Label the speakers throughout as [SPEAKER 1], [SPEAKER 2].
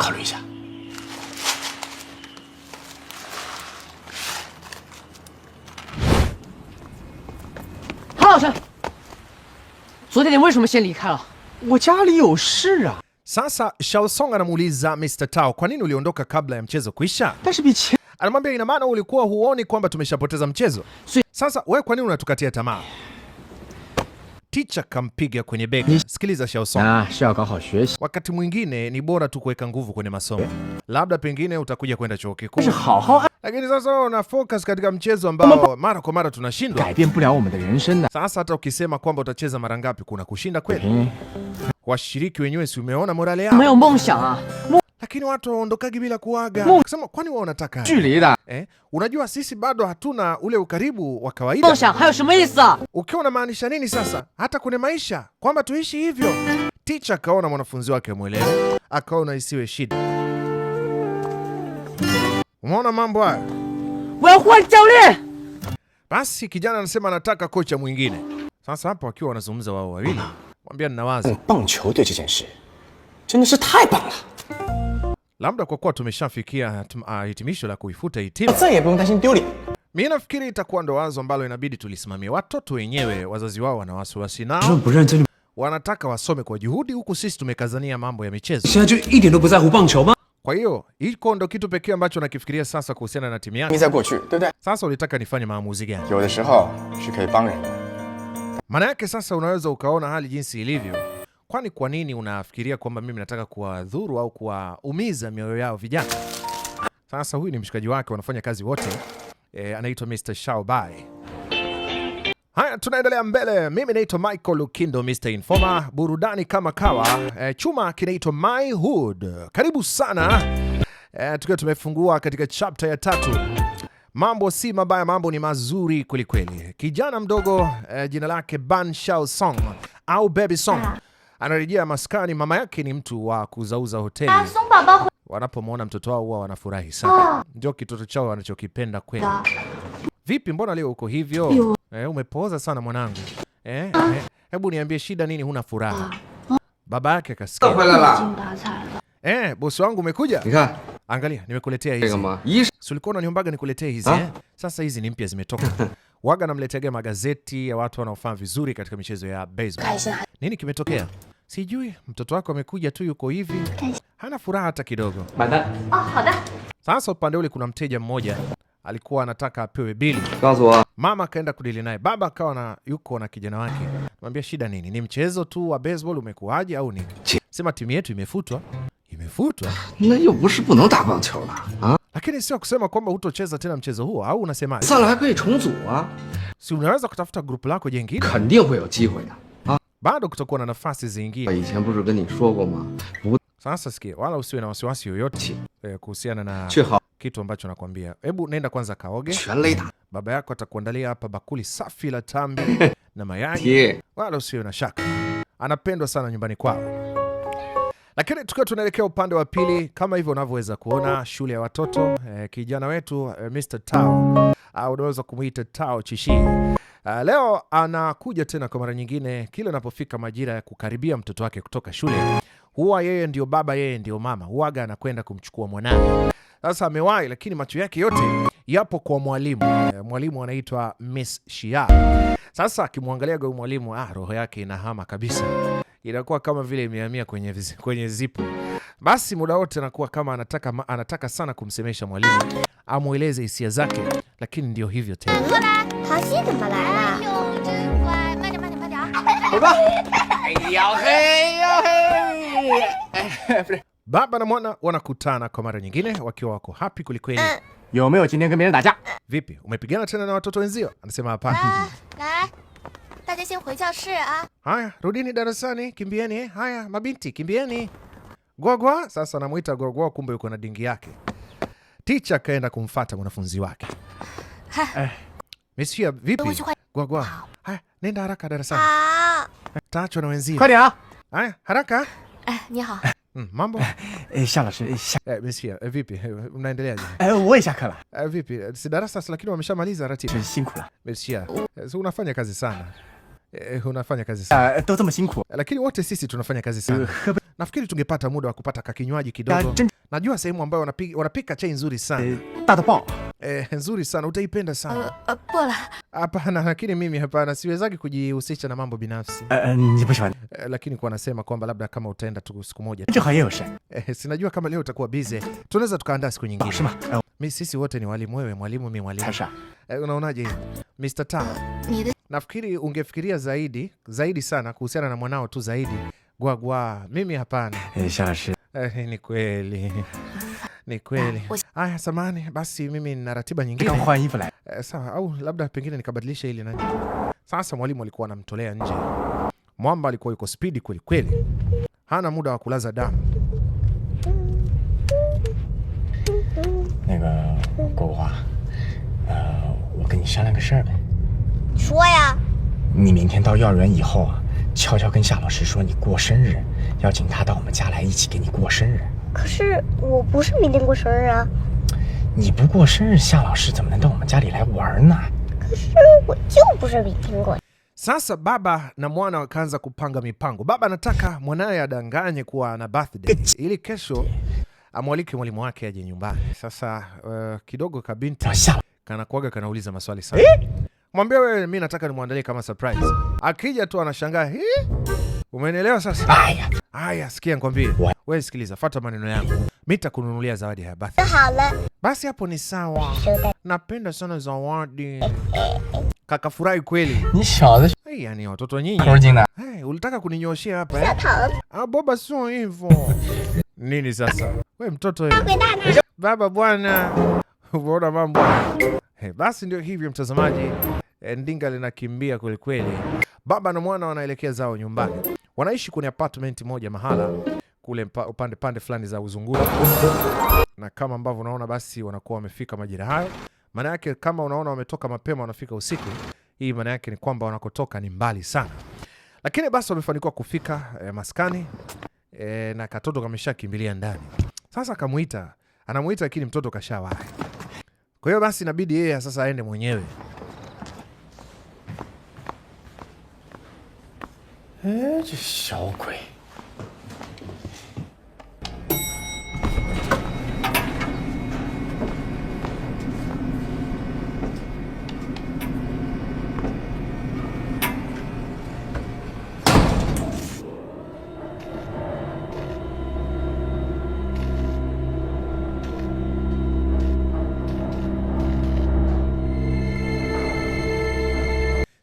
[SPEAKER 1] 考虑一下。
[SPEAKER 2] 韩老师，昨天你为什么先离开了？
[SPEAKER 1] 我家里有事啊。
[SPEAKER 3] Sasa Shao Song anamuuliza Mr. Tao, kwa nini uliondoka kabla ya mchezo kuisha? Anamwambia ina maana ulikuwa huoni kwamba tumeshapoteza mchezo? Sasa wewe kwa nini unatukatia tamaa? Teacher kampiga kwenye bega. Sikiliza Shao Song. Wakati mwingine ni bora tu kuweka nguvu kwenye masomo. Labda pengine utakuja kwenda chuo kikuu. Lakini sasa una focus katika mchezo ambao mara kwa mara tunashindwa. Sasa hata ukisema kwamba utacheza mara ngapi kuna kushinda kweli? Washiriki wenyewe si umeona morale yao? Lakini watu waondokagi bila kuaga. Kusema kwani wao wanataka? Unajua sisi bado hatuna ule ukaribu wa kawaida. Ukiwa unamaanisha nini sasa? Hata kwenye maisha kwamba tuishi hivyo. Teacher akaona mwanafunzi wake mwelewa, akaona isiwe shida. Umeona mambo haya? Basi kijana anasema anataka kocha mwingine. Sasa hapa wakiwa wanazungumza wao wawili, mwambia nina wazo. Labda kwa kuwa tumeshafikia hitimisho la kuifuta hii timu, mimi nafikiri itakuwa ndo wazo ambalo inabidi tulisimamie. Watoto wenyewe wazazi wao wana wasiwasi nao, wanataka wasome kwa juhudi, huku sisi tumekazania mambo ya michezo. Kwa hiyo hiko ndo kitu pekee ambacho nakifikiria sasa kuhusiana na timu yake. Sasa ulitaka nifanye maamuzi gani? Maana yake sasa unaweza ukaona hali jinsi ilivyo. Kwani kwa nini unafikiria kwamba mimi nataka kuwadhuru au kuwaumiza mioyo yao vijana? Sasa huyu ni mshikaji wake, wanafanya kazi wote. Anaitwa Mr. Shao Bai. Haya, tunaendelea mbele. Mimi naitwa Michael Lukindo, Mr. Informer. Burudani kama kawa. Chuma kinaitwa My Hood. Karibu sana. Tukiwa tumefungua katika chapter ya 3. Mambo si mabaya, mambo ni mazuri kwelikweli. Kijana mdogo jina lake Ban Shao Song au Baby Song anarejea maskani. Mama yake ni mtu wa kuzauza hoteli. Wanapomwona mtoto wao huwa wanafurahi sana. Ndio kitoto chao wanachokipenda kweli. Vipi, mbona leo uko hivyo? Umepooza sana mwanangu. Hebu niambie shida nini, huna furaha? Baba yake akasikia. Bosi wangu umekuja? Angalia, nimekuletea hizi. Ulikuwa unaniombaga nikuletee hizi Sasa hizi ni mpya zimetoka. Waga namletea magazeti ya watu wanaofanya vizuri katika michezo ya baseball. Nini kimetokea? Sijui, mtoto wako amekuja tu yuko hivi. Hana furaha hata kidogo. Sasa upande ule kuna mteja mmoja alikuwa anataka apewe bili. Mama akaenda kudili naye. Baba akawa yuko na kijana wake. Mwambia shida nini? Ni mchezo tu wa baseball umekuaje au nini? Sema timu yetu imefutwa. Imefutwa? Lakini sio kusema kwamba hutocheza tena mchezo huo, au unasemaje? Si unaweza kutafuta grupu lako jingine? Bado kutakuwa na nafasi zingine. Sasa sikia, wala usiwe na wasiwasi yoyote kuhusiana na kitu ambacho nakwambia. Hebu nenda kwanza kaoge. Baba yako atakuandalia hapa bakuli safi la tambi na mayai. Wala usiwe na shaka. Anapendwa sana nyumbani kwao. Lakini tukiwa tunaelekea upande wa pili, kama hivyo unavyoweza kuona shule ya watoto, kijana wetu Mr. Tao, au unaweza kumuita Tao Chishi. Leo anakuja tena kwa mara nyingine. Kila anapofika majira ya kukaribia mtoto wake kutoka shule, huwa yeye ndio baba, yeye ndio mama, huaga anakwenda kumchukua mwanae. Sasa amewahi, lakini macho yake yote yapo kwa mwalimu. Mwalimu anaitwa Miss Shia. Sasa akimwangalia huyu mwalimu, roho yake inahama kabisa. Inakuwa kama vile imehamia kwenye zipu. Basi muda wote anakuwa kama anataka sana kumsemesha mwalimu, amueleze hisia zake, lakini ndio hivyo tena. Baba na mwana wanakutana kwa mara nyingine wakiwa wako happy kulikweli. Vipi, umepigana tena na watoto wenzio? Anasema hapana. Haya, rudini darasani, kimbieni. Haya, mabinti, kimbieni. Gwagwa, sasa anamuita Gwagwa, kumbe yuko na dingi yake. Teacher kaenda kumfuata mwanafunzi wake. Monsieur, vipi? Gwagwa. Haya, nenda haraka darasani. Taachwa na wenzio. Haya, haraka. Mambo? Monsieur, vipi? Mnaendeleaje? Vipi? Si darasa lakini wameshamaliza ratiba. Monsieur, unafanya kazi sana. Unafanya kazi sana. Lakini wote sisi tunafanya kazi sana. nafikiri tungepata muda wa kupata kakinywaji kidogo. Najua sehemu ambayo wanapika chai nzuri sana. Nzuri sana, utaipenda sana. Hapana, lakini mimi hapana, siwezaki kujihusisha na mambo binafsi. Lakini kwa nasema kwamba labda kama utaenda tu siku moja. Sinajua kama leo utakuwa busy. Tunaweza tukaandaa siku nyingine. Sisi wote ni walimu, wewe mwalimu, mimi mwalimu. Unaonaje Mr. Tao? Nafikiri ungefikiria zaidi sana kuhusiana na mwanao tu zaidi. Gwa, mimi hapana. Ni kweli. Ni kweli. Aya, samahani, basi mimi nina ratiba nyingine. Sawa, au labda pengine nikabadilisha ili nani. Sasa mwalimu alikuwa anamtolea nje. Mwamba alikuwa yuko speed kweli kweli. Hana muda wa kulaza damu.
[SPEAKER 4] 那个狗华，我跟你商量个事儿呗。
[SPEAKER 5] 说呀。
[SPEAKER 4] 你明天到幼儿园以后啊，悄悄跟夏老师说你过生日，邀请他到我们家来一起给你过生日。
[SPEAKER 5] 可是我不是明天过生日啊。
[SPEAKER 4] 你不过生日，夏老师怎么能到我们家里来玩呢？
[SPEAKER 5] 可是我就不是明天过。
[SPEAKER 3] Sasa baba na mwana wakaanza kupanga mipango. Baba anataka mwanae adanganye kuwa na birthday ili kesho amwalike mwalimu wake aje nyumbani. Sasa kidogo kabinti kana kuaga kanauliza maswali sana. Mwambie wewe mimi nataka nimwandalie kama surprise. Akija tu anashangaa, "Umeelewa sasa?" Haya, sikia nikwambie. Wewe sikiliza, fuata maneno yangu. Mimi nitakununulia zawadi ya birthday. Basi hapo ni sawa. Napenda sana zawadi. Kaka furahi kweli.
[SPEAKER 4] Ni shauzi.
[SPEAKER 3] Yani watoto nyinyi. Ulitaka kuninyoshia hapa Baba sio hivyo. Nini sasa? Wewe mtoto wewe. Baba bwana. Unaona mambo. Basi ndio hivyo mtazamaji. Ndinga linakimbia kweli kweli. Baba na mwana wanaelekea zao nyumbani. Wanaishi kwenye apartment moja mahala kule upande fulani za Uzunguni. Na kama ambavyo unaona basi wanakuwa wamefika majira hayo. Maana yake kama unaona wametoka mapema wanafika usiku, hii maana yake ni kwamba wanakotoka ni mbali sana. Lakini basi wamefanikiwa kufika maskani na katoto kameshakimbilia ndani. Sasa anamuita lakini mtoto kashawahi. Kwa hiyo basi inabidi yeye sasa aende mwenyewe.
[SPEAKER 4] 这小鬼。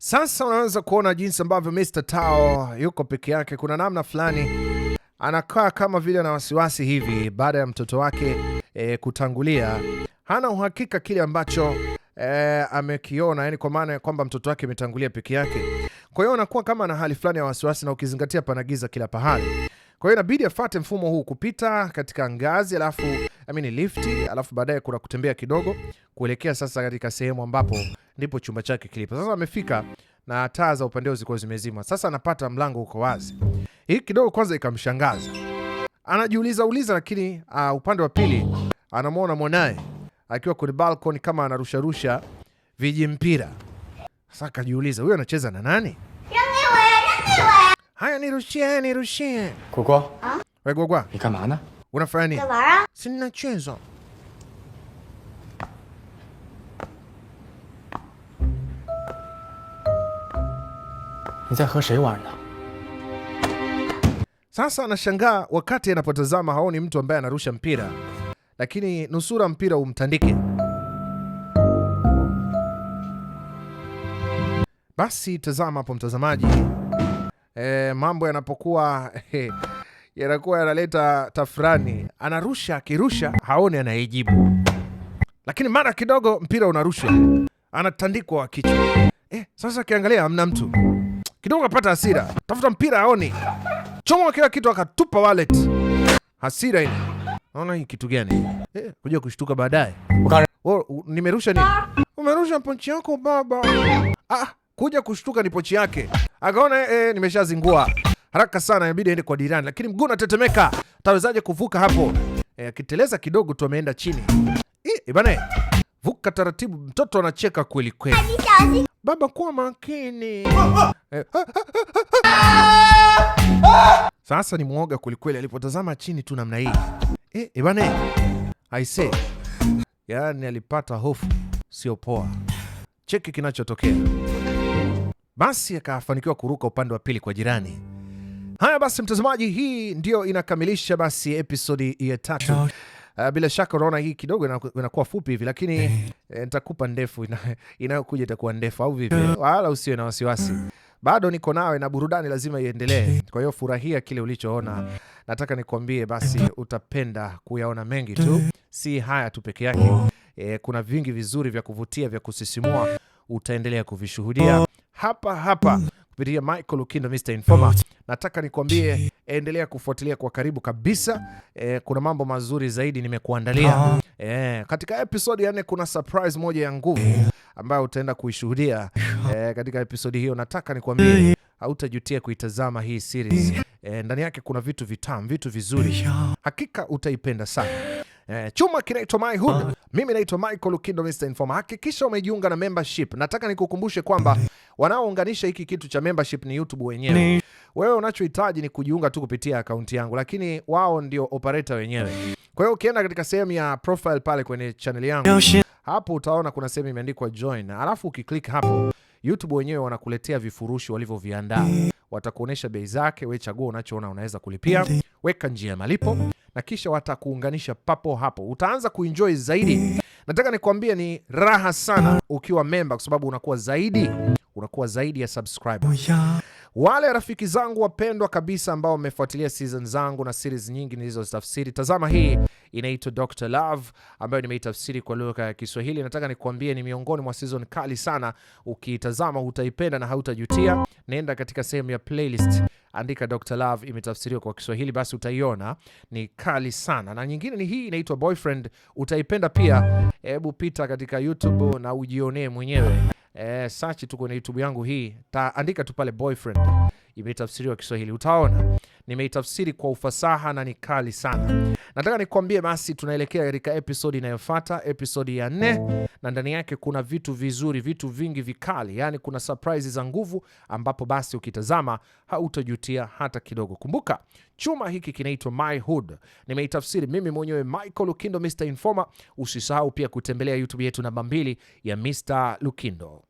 [SPEAKER 3] Sasa unaweza kuona jinsi ambavyo Mr. Tao yuko peke yake. Kuna namna fulani anakaa kama vile na wasiwasi hivi baada ya mtoto wake kutangulia. Hana uhakika kile ambacho amekiona, yani kwa maana ya kwamba mtoto wake ametangulia peke yake. Kwa hiyo anakuwa kama na hali fulani ya wasiwasi, na ukizingatia panagiza kila pahali. Kwa hiyo inabidi afuate mfumo huu, kupita katika ngazi alafu lifti, alafu baadaye kuna kutembea kidogo kuelekea sasa katika sehemu ambapo ndipo chumba chake kilipo. Sasa amefika na taa za upande zilikuwa zimezima. Sasa anapata mlango uko wazi. Hii kidogo kwanza ikamshangaza. Anajiuliza lakini upande wa pili anamwona mwanae akiwa kwenye balcony kama anarusha vijimpira. Sasa akajiuliza huyu anacheza na nani? Haya nirushie.
[SPEAKER 4] Gogwa.
[SPEAKER 3] Wewe Gogwa.
[SPEAKER 4] Ni kama ana?
[SPEAKER 3] Unafanya nini? Si ninacheza.
[SPEAKER 4] Ni在和谁玩呢?
[SPEAKER 3] Sasa anashangaa wakati anapotazama haoni mtu ambaye anarusha mpira. Lakini nusura mpira umtandike. Basi tazama hapo mtazamaji. Mambo yanapokuwa yanakuwa yanaleta tafrani. Anarusha, akirusha haoni anayejibu. Lakini mara kidogo mpira unarushwa. Anatandikwa kichwa. Sasa akiangalia hamna mtu. Kidogo kapata hasira. Tafuta mpira haoni. Choma kila kitu akatupa wallet. Hasira ile. Naona hii kitu gani? Kuja kushtuka baadaye. Nimerusha nini? Umerusha pochi yako baba. Kuja kushtuka ni pochi yake. Akaona nimeshazingua. Haraka sana inabidi aende kwa dirani, lakini mguu unatetemeka. Tawezaje kuvuka hapo? Akiteleza kidogo tu ameenda chini. Bana, vuka taratibu, mtoto anacheka kweli kweli. baba kuwa makini. Sasa ni muoga kwelikweli alipotazama chini tu namna hii. Bana, I say, yani alipata hofu sio poa. Cheki kinachotokea. Basi akafanikiwa kuruka upande wa pili kwa jirani. Haya basi mtazamaji, hii ndio inakamilisha basi episodi ya 3. Bila shaka unaona hii kidogo inakuwa fupi hivi, lakini nitakupa ndefu inayokuja itakuwa ndefu au vipi? Wala usiwe na wasiwasi. Bado niko nawe na burudani lazima iendelee. Kwa hiyo furahia kile ulichoona. Nataka nikwambie basi utapenda kuyaona mengi tu. Si haya tu peke yake. Kuna vingi vizuri vya kuvutia vya kusisimua utaendelea kuvishuhudia hapa kupitia Michael Lukindo Mr. Informer. Nataka nikwambie endelea kufuatilia kwa karibu kabisa. Kuna mambo mazuri zaidi nimekuandalia. Katika episode ya 4 kuna surprise moja ya nguvu ambayo utaenda kuishuhudia. Katika episode hiyo nataka nikwambie hautajutia kuitazama hii series. Ndani yake kuna vitu vitamu, vitu vizuri. Hakika utaipenda sana. Chuma kinaitwa My Hood. Mimi naitwa Michael Lukindo Mr. Informer. Hakikisha umejiunga na membership. Nataka nikukumbushe kwamba wanaounganisha hiki kitu cha membership ni YouTube wenyewe. Wewe unachohitaji ni kujiunga tu kupitia akaunti yangu, lakini wao ndio operator wenyewe. Kwa hiyo ukienda katika sehemu ya profile pale kwenye channel yangu, hapo utaona kuna sehemu imeandikwa join. Alafu ukiklik hapo, YouTube wenyewe wanakuletea vifurushi walivyoviandaa. Watakuonesha bei zake, wewe chagua unachoona unaweza kulipia, weka njia ya malipo na kisha watakuunganisha papo hapo. Utaanza kuenjoy zaidi. Nataka nikwambie ni raha sana ukiwa member kwa sababu unakuwa zaidi ya subscriber. Wale rafiki zangu wapendwa kabisa ambao wamefuatilia season zangu na series nyingi nilizozitafsiri, tazama hii inaitwa Dr. Love ambayo nimeitafsiri kwa lugha ya Kiswahili. Nataka nikwambie ni miongoni mwa season kali sana. Ukitazama utaipenda na hautajutia. Nenda katika sehemu ya playlist, andika Dr. Love imetafsiriwa kwa Kiswahili, basi utaiona ni kali sana. Na nyingine ni hii inaitwa Boyfriend, utaipenda pia. Hebu pita katika YouTube na ujionee mwenyewe. Search tu kwenye YouTube yangu hii, andika tu pale Boyfriend imetafsiriwa Kiswahili, utaona nimeitafsiri kwa ufasaha na ni kali sana. Nataka nikwambie basi tunaelekea katika episode inayofuata, episode ya 4, na ndani yake kuna vitu vizuri, vitu vingi vikali, yani kuna surprises za nguvu ambapo basi ukitazama hautajutia hata kidogo. Kumbuka chuma hiki kinaitwa My Hood, nimeitafsiri mimi mwenyewe Michael Lukindo Mr. Informer. Usisahau pia kutembelea YouTube yetu namba 2 ya Mr. Lukindo.